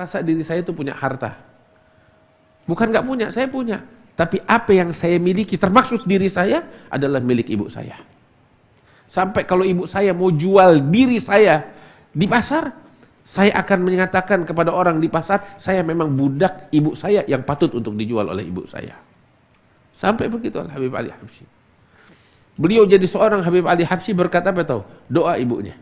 Rasa diri saya itu punya harta. Bukan nggak punya, saya punya. Tapi apa yang saya miliki, termasuk diri saya, adalah milik ibu saya. Sampai kalau ibu saya mau jual diri saya di pasar, saya akan menyatakan kepada orang di pasar, saya memang budak ibu saya yang patut untuk dijual oleh ibu saya. Sampai begitu Al-Habib Ali Habsyi. Beliau jadi seorang Habib Ali Habsyi berkata apa tahu? Doa ibunya.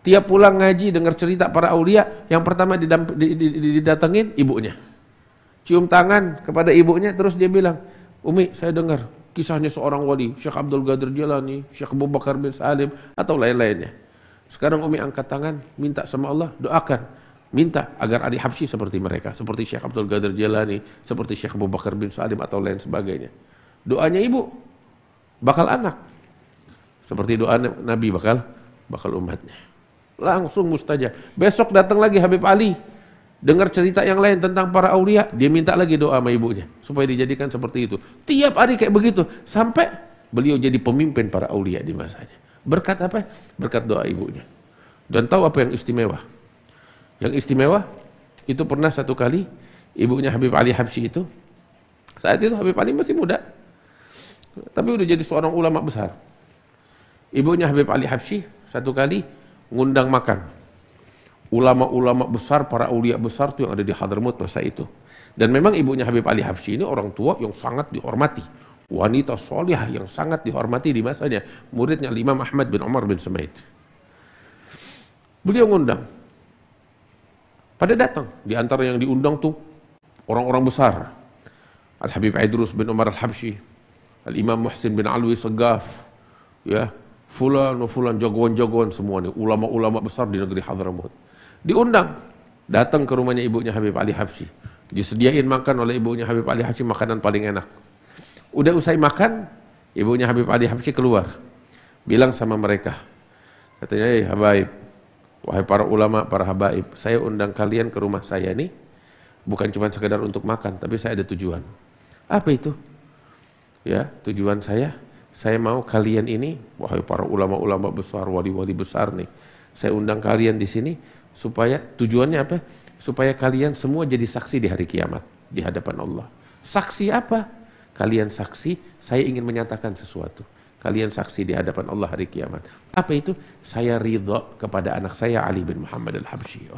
Tiap pulang ngaji dengar cerita para aulia, yang pertama didatengin ibunya. Cium tangan kepada ibunya, terus dia bilang, Umi, saya dengar kisahnya seorang wali, Syekh Abdul Qadir Jilani, Syekh Abu Bakar bin Salim, atau lain-lainnya. Sekarang Umi angkat tangan, minta sama Allah, doakan. Minta agar Ali Habsyi seperti mereka, seperti Syekh Abdul Qadir Jilani, seperti Syekh Abu Bakar bin Salim, atau lain sebagainya. Doanya ibu, bakal anak. Seperti doa Nabi bakal umatnya. Langsung mustajab. Besok datang lagi Habib Ali, dengar cerita yang lain tentang para aulia, dia minta lagi doa sama ibunya supaya dijadikan seperti itu. Tiap hari kayak begitu sampai beliau jadi pemimpin para aulia di masanya. Berkat apa? Berkat doa ibunya. Dan tahu apa yang istimewa? Yang istimewa itu pernah satu kali ibunya Habib Ali Habsyi itu, saat itu Habib Ali masih muda, tapi udah jadi seorang ulama besar. Ibunya Habib Ali Habsyi satu kali ngundang makan ulama-ulama besar, para aulia besar tuh yang ada di Hadramut masa itu. Dan memang ibunya Habib Ali Habsyi ini orang tua yang sangat dihormati, wanita solihah yang sangat dihormati di masanya, muridnya Imam Ahmad bin Umar bin Samaid. Beliau ngundang, pada datang, di antara yang diundang tuh orang-orang besar, Al-Habib Idrus bin Umar Al-Habsyi, Al-Imam Muhsin bin Alwi Segaf, ya, fulan jagoan-jagoan semua nih, ulama-ulama besar di negeri Hadramut. Diundang, datang ke rumahnya ibunya Habib Ali Habsyi. Disediain makan oleh ibunya Habib Ali Habsyi, makanan paling enak. Udah usai makan, ibunya Habib Ali Habsyi keluar. Bilang sama mereka, katanya, habaib, wahai para ulama, para habaib, saya undang kalian ke rumah saya nih, bukan cuma sekedar untuk makan, tapi saya ada tujuan. Apa itu? Ya, tujuan saya mau kalian ini, wahai para ulama-ulama besar, wali-wali besar nih, saya undang kalian di sini supaya tujuannya apa? Supaya kalian semua jadi saksi di hari kiamat di hadapan Allah. Saksi apa? Kalian saksi, saya ingin menyatakan sesuatu. Kalian saksi di hadapan Allah hari kiamat. Apa itu? Saya ridha kepada anak saya Ali bin Muhammad Al-Habsyi.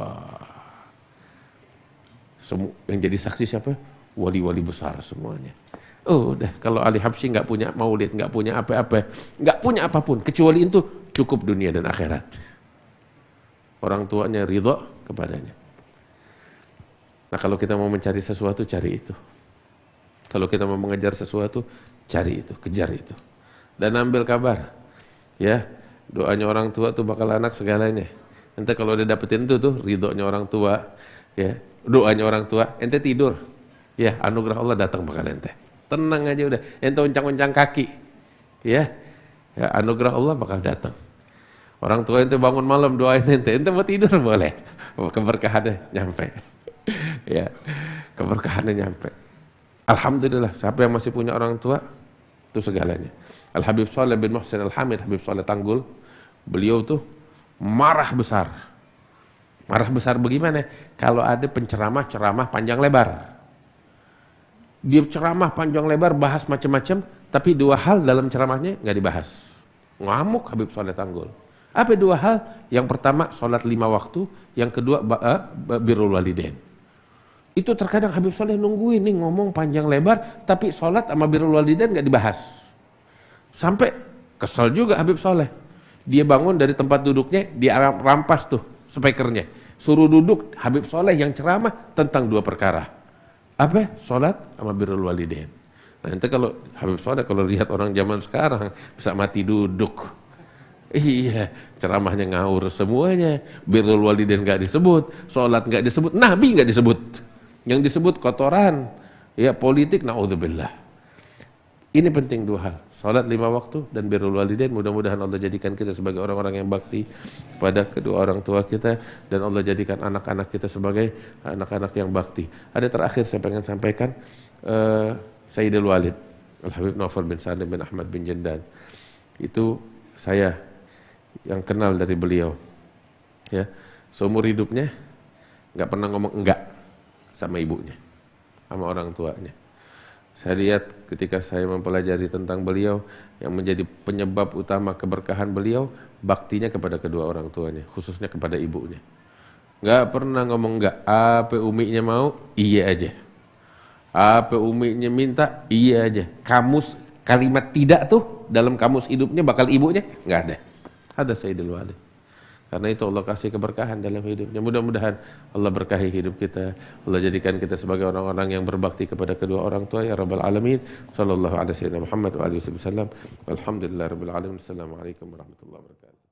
Yang jadi saksi siapa? Wali-wali besar semuanya. Oh, udah, kalau Ali Habsyi nggak punya maulid, nggak punya apa-apa, nggak punya apapun, kecuali itu cukup dunia dan akhirat. Orang tuanya ridha kepadanya. Nah, kalau kita mau mencari sesuatu, cari itu. Kalau kita mau mengejar sesuatu, cari itu, kejar itu. Dan ambil kabar, ya, doanya orang tua tuh bakal anak segalanya. Ente kalau udah dapetin itu tuh, ridhonya orang tua, ya, doanya orang tua, ente tidur, ya, anugerah Allah datang bakal ente. Tenang aja udah, ente uncang-uncang kaki, ya, anugerah Allah bakal datang. Orang tua ente bangun malam doain ente mau tidur boleh, keberkahannya nyampe, ya, keberkahannya nyampe. Alhamdulillah, siapa yang masih punya orang tua itu segalanya. Al-Habib Saleh bin Muhsin Al-Hamid, Habib Saleh Tanggul, beliau tuh marah besar. Marah besar bagaimana? Kalau ada penceramah panjang lebar. Dia ceramah panjang lebar, bahas macam-macam, tapi dua hal dalam ceramahnya nggak dibahas. Ngamuk Habib Saleh Tanggul. Apa dua hal? Yang pertama, sholat 5 waktu. Yang kedua, birrul walidain. Itu terkadang Habib Saleh nungguin nih ngomong panjang lebar, tapi sholat sama birrul walidain nggak dibahas. Sampai kesel juga Habib Saleh. Dia bangun dari tempat duduknya, dia rampas tuh speakernya. Suruh duduk Habib Saleh yang ceramah tentang dua perkara. Apa? Sholat sama birrul walidain. Nah, nanti kalau Habib Saleh kalau lihat orang zaman sekarang bisa mati duduk. Iya, ceramahnya ngawur semuanya. Birrul walidain nggak disebut, sholat nggak disebut, nabi nggak disebut. Yang disebut kotoran, ya, politik, naudzubillah. Ini penting dua hal, sholat 5 waktu dan birrul walidain. Mudah-mudahan Allah jadikan kita sebagai orang-orang yang bakti pada kedua orang tua kita, dan Allah jadikan anak-anak kita sebagai anak-anak yang bakti. Ada terakhir saya pengen sampaikan, Sayyidul Walid, Al-Habib Naufal bin Salim bin Ahmad bin Jendan. Itu saya yang kenal dari beliau. Ya, seumur hidupnya nggak pernah ngomong enggak sama ibunya, sama orang tuanya. Saya lihat ketika saya mempelajari tentang beliau, yang menjadi penyebab utama keberkahan beliau, baktinya kepada kedua orang tuanya, khususnya kepada ibunya. Nggak pernah ngomong enggak. Apa uminya mau, iya aja. Apa uminya minta, iya aja. Kamus kalimat tidak tuh dalam kamus hidupnya bakal ibunya nggak ada. Ada Sayyidul Walid. Karena itu Allah kasih keberkahan dalam hidupnya. Mudah-mudahan Allah berkahi hidup kita. Allah jadikan kita sebagai orang-orang yang berbakti kepada kedua orang tua ya Rabbal Alamin. Sallallahu alaihi wasallam Muhammad wa alihi wasallam. Walhamdulillah Rabbil Alamin. Assalamualaikum warahmatullahi wabarakatuh.